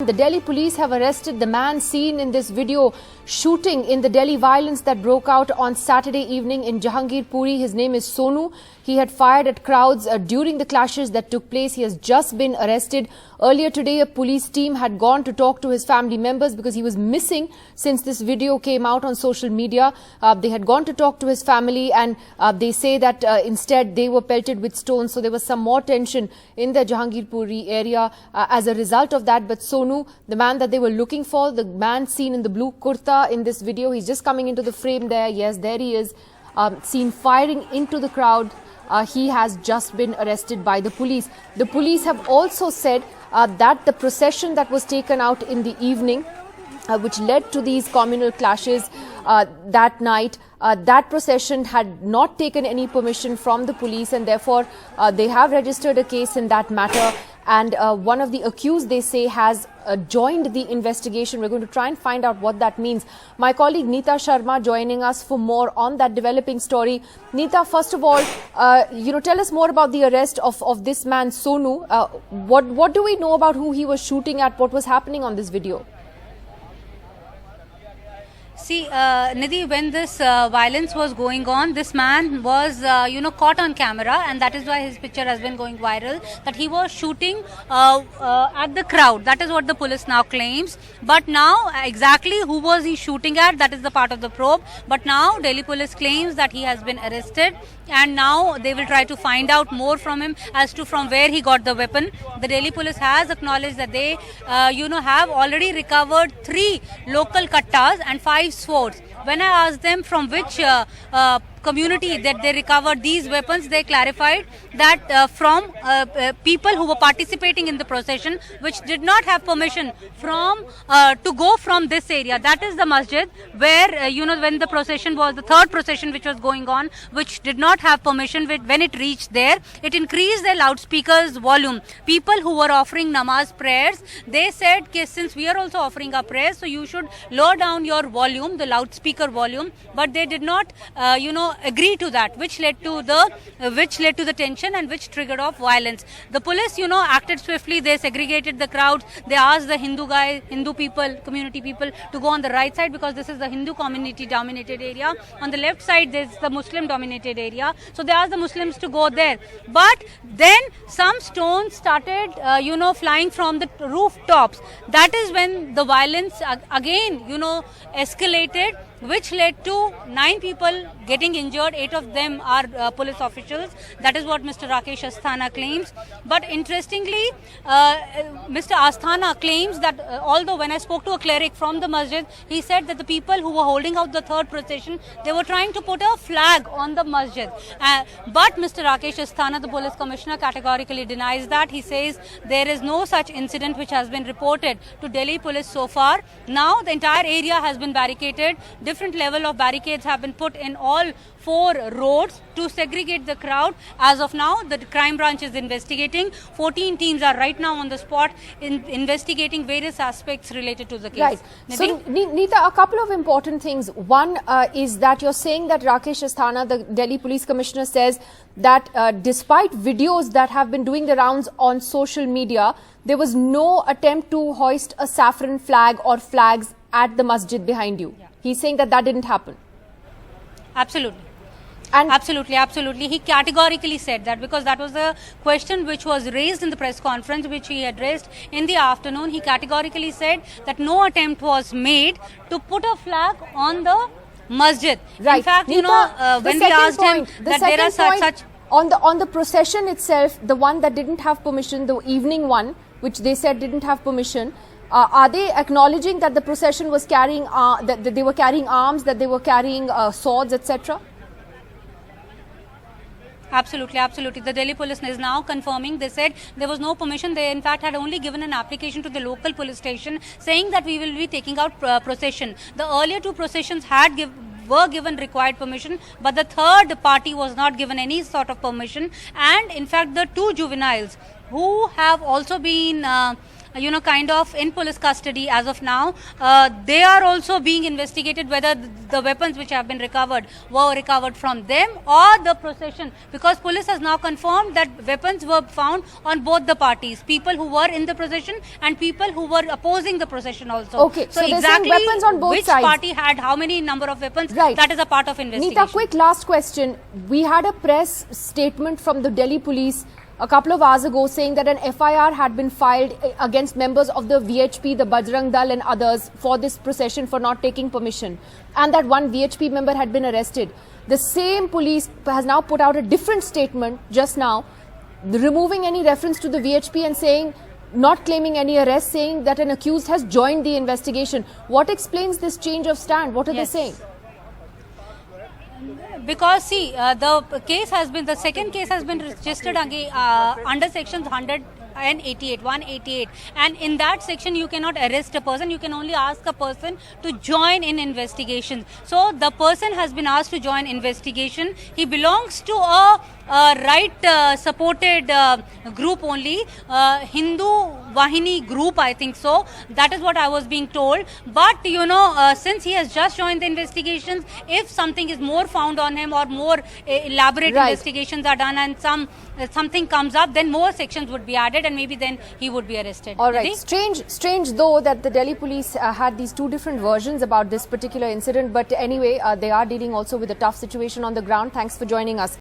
the Delhi police have arrested the man seen in this video shooting in the Delhi violence that broke out on Saturday evening in Jahangirpuri. His name is Sonu. He had fired at crowds during the clashes that took place. He has just been arrested. Earlier today, a police team had gone to talk to his family members because he was missing since this video came out on social media. They had gone to talk to his family, and they say that instead they were pelted with stones. So there was some more tension in the Jahangirpuri area as a result of that. But Sonu, the man that they were looking for, the man seen in the blue kurta in this video, he's just coming into the frame there. Yes, there he is, seen firing into the crowd. He has just been arrested by the police. The police have also said that the procession that was taken out in the evening, which led to these communal clashes that night, that procession had not taken any permission from the police, and therefore they have registered a case in that matter. And one of the accused, they say, has joined the investigation. We're going to try and find out what that means. My colleague Neeta Sharma joining us for more on that developing story. Neeta, first of all, tell us more about the arrest of this man Sonu. What do we know about who he was shooting at? What was happening on this video? See, Nidhi, when this violence was going on, this man was, caught on camera, and that is why his picture has been going viral, that he was shooting at the crowd. That is what the police now claims. But now, exactly who was he shooting at, that is the part of the probe. But now, Delhi police claims that he has been arrested, and now they will try to find out more from him as to from where he got the weapon. The Delhi police has acknowledged that they, have already recovered 3 local kattas and 5 swords. When I asked them from which community that they recovered these weapons, they clarified that from people who were participating in the procession, which did not have permission from to go from this area. That is the masjid where when the procession was the 3rd procession which was going on, which did not have permission. When it reached there, it increased their loudspeakers volume. People who were offering namaz prayers, they said, since we are also offering our prayers, so you should lower down your volume, the loudspeaker volume. But they did not agree to that, which led to the tension and which triggered off violence. The police acted swiftly. They segregated the crowds. They asked the Hindu people, community people, to go on the right side because this is the Hindu community dominated area. On the left side there's the Muslim dominated area, so they asked the Muslims to go there. But then some stones started flying from the rooftops. That is when the violence again escalated, which led to 9 people getting injured. 8 of them are police officials. That is what Mr. Rakesh Asthana claims. But interestingly, Mr. Asthana claims that although when I spoke to a cleric from the masjid, he said that the people who were holding out the 3rd procession, they were trying to put a flag on the masjid. But Mr. Rakesh Asthana, the police commissioner, categorically denies that. He says there is no such incident which has been reported to Delhi police so far. Now the entire area has been barricaded. Different level of barricades have been put in all 4 roads to segregate the crowd. As of now, the crime branch is investigating. 14 teams are right now on the spot investigating various aspects related to the case. Right. So, Neeta, a couple of important things. One is that you're saying that Rakesh Asthana, the Delhi Police Commissioner, says that despite videos that have been doing the rounds on social media, there was no attempt to hoist a saffron flag or flags at the masjid behind you. Yeah. He's saying that didn't happen. Absolutely. And Absolutely. He categorically said that because that was the question which was raised in the press conference which he addressed in the afternoon. He categorically said that no attempt was made to put a flag on the masjid. Right. In fact, Neeta, when we asked him that there are such on the procession itself, the one that didn't have permission, the evening one, which they said didn't have permission, are they acknowledging that the procession was carrying that they were carrying arms, that they were carrying swords, etc.? Absolutely. The Delhi police is now confirming. They said there was no permission. They in fact had only given an application to the local police station saying that we will be taking out procession. The earlier 2 processions were given required permission, but the 3rd party was not given any sort of permission. And in fact, the 2 juveniles who have also been kind of in police custody as of now. They are also being investigated whether the weapons which have been recovered were recovered from them or the procession, because police has now confirmed that weapons were found on both the parties, people who were in the procession and people who were opposing the procession also. Okay, so they're saying weapons on both which sides. party had how many number of weapons, Right. that is a part of investigation. Neeta, quick last question. We had a press statement from the Delhi police a couple of hours ago saying that an FIR had been filed against members of the VHP, the Bajrang Dal and others for this procession for not taking permission, and that one VHP member had been arrested. The same police has now put out a different statement just now, removing any reference to the VHP and saying, not claiming any arrest, saying that an accused has joined the investigation. What explains this change of stand? What are they saying? Because see, the second case has been registered again, under sections 188, and in that section you cannot arrest a person, you can only ask a person to join in investigations. So the person has been asked to join investigation. He belongs to a right supported group only, Hindu Vahini group, I think so. That is what I was being told. But since he has just joined the investigations, if something is more found on him or more elaborate investigations are done and something comes up, then more sections would be added and maybe then he would be arrested. All right. Strange though that the Delhi police had these two different versions about this particular incident. But anyway, they are dealing also with a tough situation on the ground. Thanks for joining us.